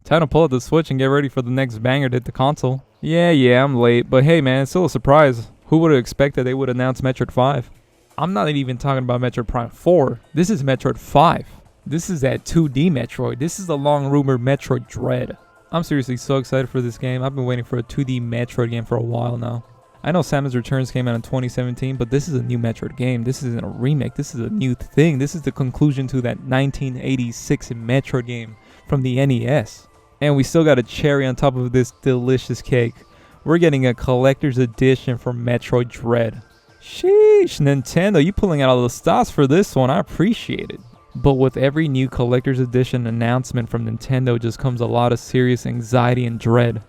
Time to pull out the Switch and get ready for the next banger to hit the console. Yeah, I'm late, but hey man, it's still a surprise. Who would have expected they would announce Metroid 5? I'm not even talking about Metroid Prime 4. This is Metroid 5. This is that 2D Metroid. This is the long rumored Metroid Dread. I'm seriously so excited for this game. I've been waiting for a 2D Metroid game for a while now. I know Samus Returns came out in 2017, but this is a new Metroid game. This isn't a remake. This is a new thing. This is the conclusion to that 1986 Metroid game from the NES. And we still got a cherry on top of this delicious cake. We're getting a collector's edition for Metroid Dread. Sheesh, Nintendo, you pulling out all the stops for this one. I appreciate it. But with every new collector's edition announcement from Nintendo just comes a lot of serious anxiety and dread.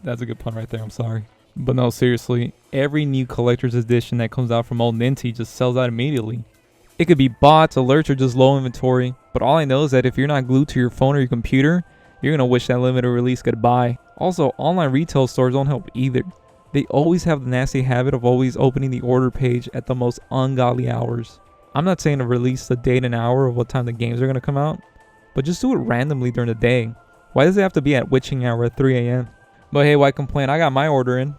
That's a good pun right there, I'm sorry. But no, seriously, every new collector's edition that comes out from old Ninty just sells out immediately. It could be bots, alerts, or just low inventory, but all I know is that if you're not glued to your phone or your computer, you're gonna wish that limited release goodbye. Also, online retail stores don't help either. They always have the nasty habit of always opening the order page at the most ungodly hours. I'm not saying to release the date and hour of what time the games are gonna come out, but just do it randomly during the day. Why does it have to be at witching hour at 3 a.m.? But hey, why complain? I got my order in.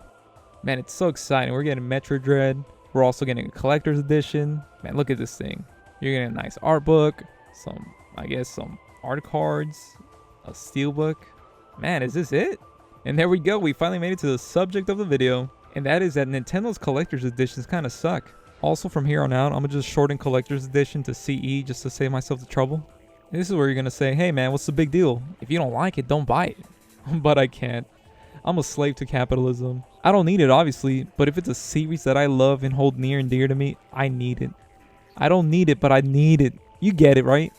Man, it's so exciting. We're getting Metroid Dread. We're also getting a collector's edition. Man, look at this thing. You're getting a nice art book, some art cards, a steelbook. Man, is this it? And there we go. We finally made it to the subject of the video. And that is that Nintendo's collector's editions kind of suck. Also, from here on out, I'm going to just shorten collector's edition to CE just to save myself the trouble. And this is where you're going to say, hey man, what's the big deal? If you don't like it, don't buy it. But I can't. I'm a slave to capitalism. I don't need it, obviously, but if it's a series that I love and hold near and dear to me, I need it. I don't need it, but I need it. You get it, right?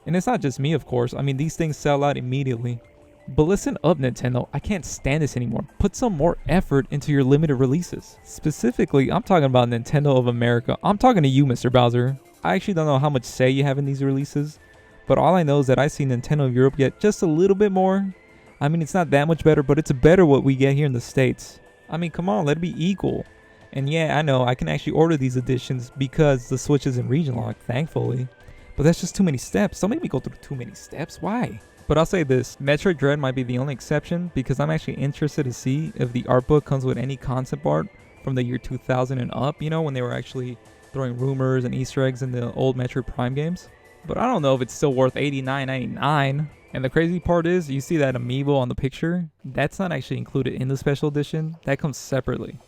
And it's not just me, of course. I mean, these things sell out immediately. But listen up, Nintendo. I can't stand this anymore. Put some more effort into your limited releases. Specifically, I'm talking about Nintendo of America. I'm talking to you, Mr. Bowser. I actually don't know how much say you have in these releases, but all I know is that I see Nintendo of Europe get just a little bit more. I mean, it's not that much better, but it's better what we get here in the States. I mean, come on, let it be equal. And yeah, I know, I can actually order these editions because the Switch isn't region locked, thankfully. But that's just too many steps. Don't make me go through too many steps. Why? But I'll say this, Metroid Dread might be the only exception because I'm actually interested to see if the art book comes with any concept art from the year 2000 and up, you know, when they were actually throwing rumors and Easter eggs in the old Metroid Prime games. But I don't know if it's still worth $89.99. And the crazy part is, you see that amiibo on the picture? That's not actually included in the special edition. That comes separately.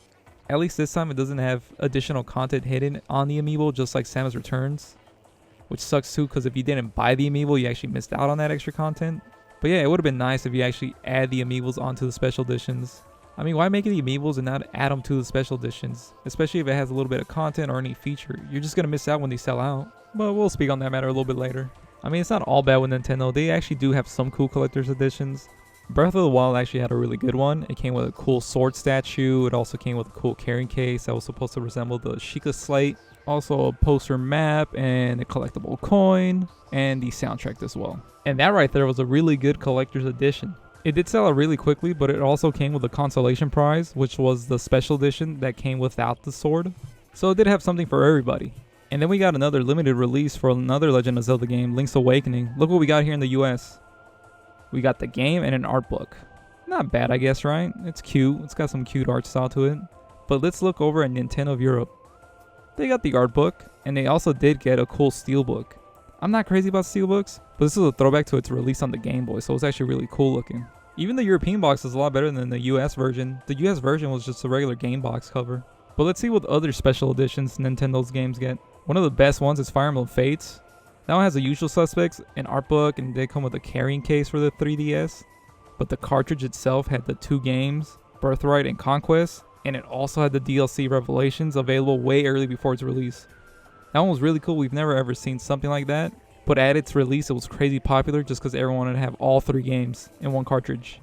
At least this time it doesn't have additional content hidden on the amiibo, just like Samus Returns. Which sucks too, because if you didn't buy the amiibo, you actually missed out on that extra content. But yeah, it would have been nice if you actually add the amiibos onto the special editions. I mean, why make it the amiibos and not add them to the special editions? Especially if it has a little bit of content or any feature. You're just going to miss out when they sell out. But we'll speak on that matter a little bit later. I mean, it's not all bad with Nintendo. They actually do have some cool collector's editions. Breath of the Wild actually had a really good one. It came with a cool sword statue. It also came with a cool carrying case that was supposed to resemble the Sheikah Slate. Also a poster map and a collectible coin and the soundtrack as well. And that right there was a really good collector's edition. It did sell out really quickly, but it also came with a consolation prize, which was the special edition that came without the sword. So it did have something for everybody. And then we got another limited release for another Legend of Zelda game, Link's Awakening. Look what we got here in the US. We got the game and an art book. Not bad, I guess, right? It's cute. It's got some cute art style to it. But let's look over at Nintendo of Europe. They got the art book, and they also did get a cool steelbook. I'm not crazy about steelbooks, but this is a throwback to its release on the Game Boy, so it's actually really cool looking. Even the European box is a lot better than the US version. The US version was just a regular game box cover. But let's see what other special editions Nintendo's games get. One of the best ones is Fire Emblem Fates. That one has the usual suspects, an art book, and they come with a carrying case for the 3DS. But the cartridge itself had the 2 games, Birthright and Conquest, and it also had the DLC Revelations available way early before its release. That one was really cool. We've never ever seen something like that. But at its release, it was crazy popular just because everyone wanted to have all 3 games in one cartridge.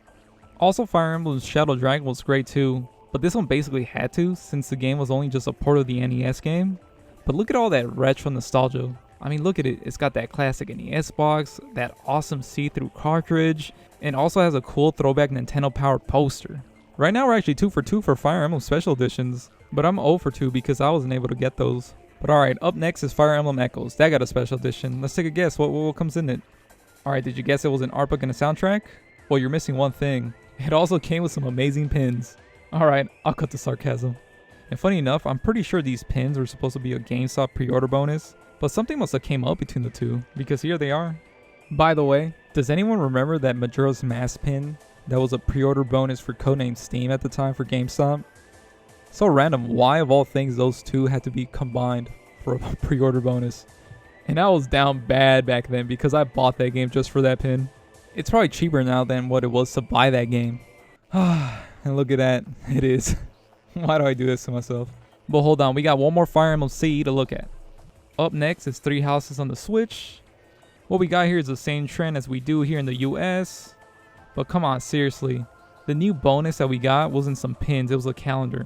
Also, Fire Emblem Shadow Dragon was great too, but this one basically had to since the game was only just a port of the NES game. But look at all that retro nostalgia. I mean, look at it. It's got that classic NES box, that awesome see-through cartridge, and also has a cool throwback Nintendo powered poster. Right now we're actually 2 for 2 for Fire Emblem Special Editions, but I'm 0 for 2 because I wasn't able to get those. But alright, up next is Fire Emblem Echoes. That got a special edition. Let's take a guess. What comes in it? Alright, did you guess it was an art book and a soundtrack? Well, you're missing one thing. It also came with some amazing pins. Alright, I'll cut the sarcasm. And funny enough, I'm pretty sure these pins were supposed to be a GameStop pre-order bonus, but something must have came up between the two, because here they are. By the way, does anyone remember that Majora's Mask pin that was a pre-order bonus for codename Steam at the time for GameStop? So random, why of all things those two had to be combined for a pre-order bonus? And I was down bad back then because I bought that game just for that pin. It's probably cheaper now than what it was to buy that game. And look at that, it is. Why do I do this to myself? But hold on, we got one more Fire Emblem CE to look at. Up next is Three Houses on the Switch. What we got here is the same trend as we do here in the US. But come on, seriously. The new bonus that we got wasn't some pins, it was a calendar.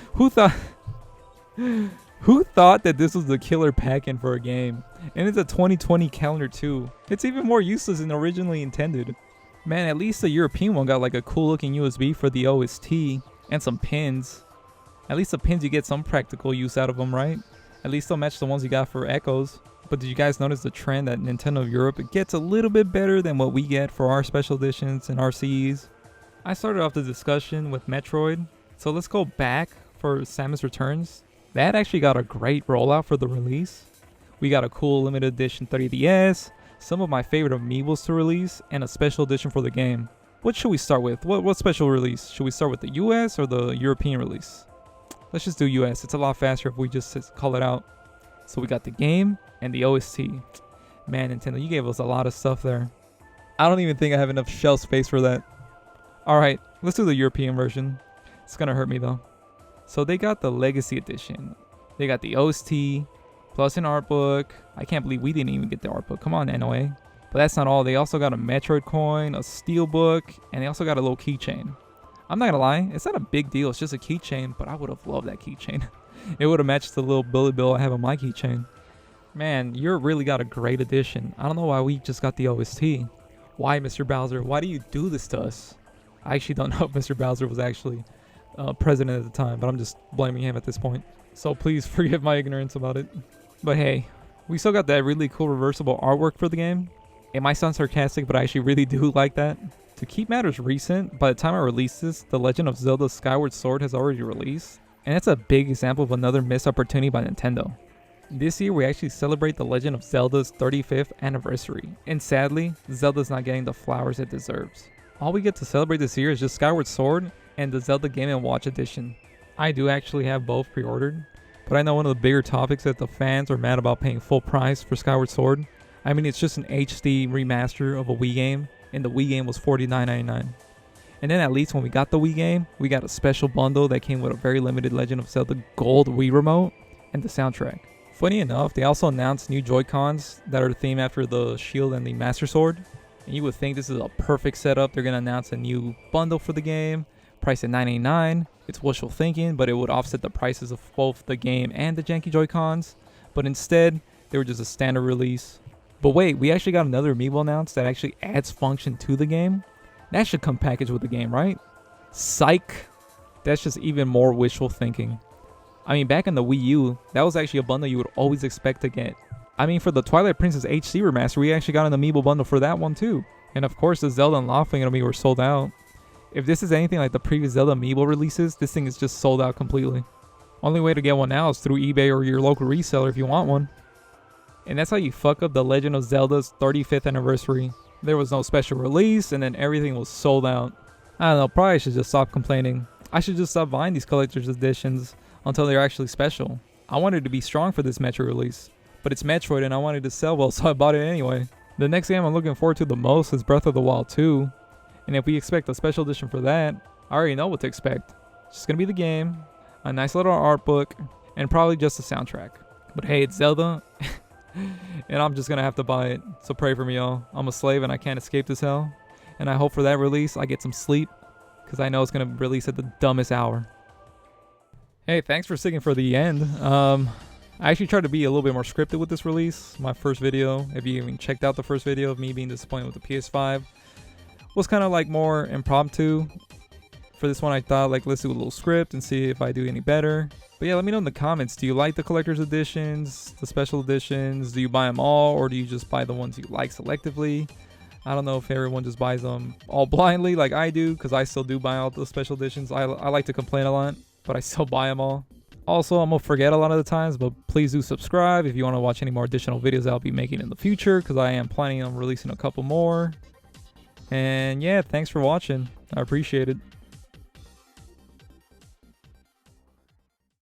Who thought that this was the killer pack-in for a game? And it's a 2020 calendar too. It's even more useless than originally intended. Man, at least the European one got like a cool looking USB for the OST and some pins. At least the pins, you get some practical use out of them, right? At least they'll match the ones you got for Echoes. But did you guys notice the trend that Nintendo Europe gets a little bit better than what we get for our special editions and RCEs? I started off the discussion with Metroid, so let's go back for Samus Returns. That actually got a great rollout for the release. We got a cool limited edition 3DS, some of my favorite amiibos to release, and a special edition for the game. What should we start with? What special release? Should we start with the US or the European release? Let's just do US. It's a lot faster if we just call it out. So we got the game and the OST. Man, Nintendo, you gave us a lot of stuff there. I don't even think I have enough shelf space for that. Alright, let's do the European version. It's gonna hurt me though. So they got the Legacy Edition. They got the OST, plus an art book. I can't believe we didn't even get the art book. Come on, NOA. But that's not all. They also got a Metroid coin, a steel book, and they also got a little keychain. I'm not gonna lie, it's not a big deal. It's just a keychain, but I would have loved that keychain. It would have matched the little Billy Bill I have on my keychain. Man, you really got a great edition. I don't know why we just got the OST. Why, Mr. Bowser? Why do you do this to us? I actually don't know if Mr. Bowser was actually president at the time, but I'm just blaming him at this point. So please forgive my ignorance about it. But hey, we still got that really cool reversible artwork for the game. It might sound sarcastic, but I actually really do like that. To keep matters recent, by the time I release this, The Legend of Zelda Skyward Sword has already released. And that's a big example of another missed opportunity by Nintendo. This year we actually celebrate The Legend of Zelda's 35th anniversary. And sadly, Zelda's not getting the flowers it deserves. All we get to celebrate this year is just Skyward Sword and the Zelda Game & Watch edition. I do actually have both pre-ordered, but I know one of the bigger topics that the fans are mad about paying full price for Skyward Sword. I mean, it's just an HD remaster of a Wii game, and the Wii game was $49.99. And then at least when we got the Wii game, we got a special bundle that came with a very limited Legend of Zelda Gold Wii remote and the soundtrack. Funny enough, they also announced new Joy-Cons that are themed after the Shield and the Master Sword. And you would think this is a perfect setup. They're going to announce a new bundle for the game, priced at $9.89. It's wishful thinking, but it would offset the prices of both the game and the janky Joy-Cons. But instead, they were just a standard release. But wait, we actually got another amiibo announced that actually adds function to the game. That should come packaged with the game, right? Psych! That's just even more wishful thinking. I mean, back in the Wii U, that was actually a bundle you would always expect to get. I mean, for the Twilight Princess HD remaster, we actually got an amiibo bundle for that one too. And of course, the Zelda and Loftwing amiibo were sold out. If this is anything like the previous Zelda amiibo releases, this thing is just sold out completely. Only way to get one now is through eBay or your local reseller if you want one. And that's how you fuck up The Legend of Zelda's 35th anniversary. There was no special release, and then everything was sold out. I don't know, probably I should just stop complaining. I should just stop buying these collector's editions until they're actually special. I wanted to be strong for this Metroid release, but it's Metroid and I wanted to sell well, so I bought it anyway. The next game I'm looking forward to the most is Breath of the Wild 2, and if we expect a special edition for that, I already know what to expect. It's just gonna be the game, a nice little art book, and probably just a soundtrack. But hey, it's Zelda. And I'm just gonna have to buy it, so pray for me, y'all. I'm a slave and I can't escape this hell. And I hope for that release I get some sleep, because I know it's gonna release at the dumbest hour. Hey, thanks for sticking for the end. I actually tried to be a little bit more scripted with this release. My first video, if you even checked out the first video of me being disappointed with the PS5, was kind of like more impromptu. For this one I thought like, let's do a little script and see if I do any better. But yeah, let me know in the comments. Do you like the collector's editions, the special editions? Do you buy them all, or do you just buy the ones you like selectively? I don't know if everyone just buys them all blindly like I do, because I still do buy all the special editions. I like to complain a lot, but I still buy them all. Also, I'm going to forget a lot of the times, but please do subscribe if you want to watch any more additional videos I'll be making in the future, because I am planning on releasing a couple more. And yeah, thanks for watching. I appreciate it.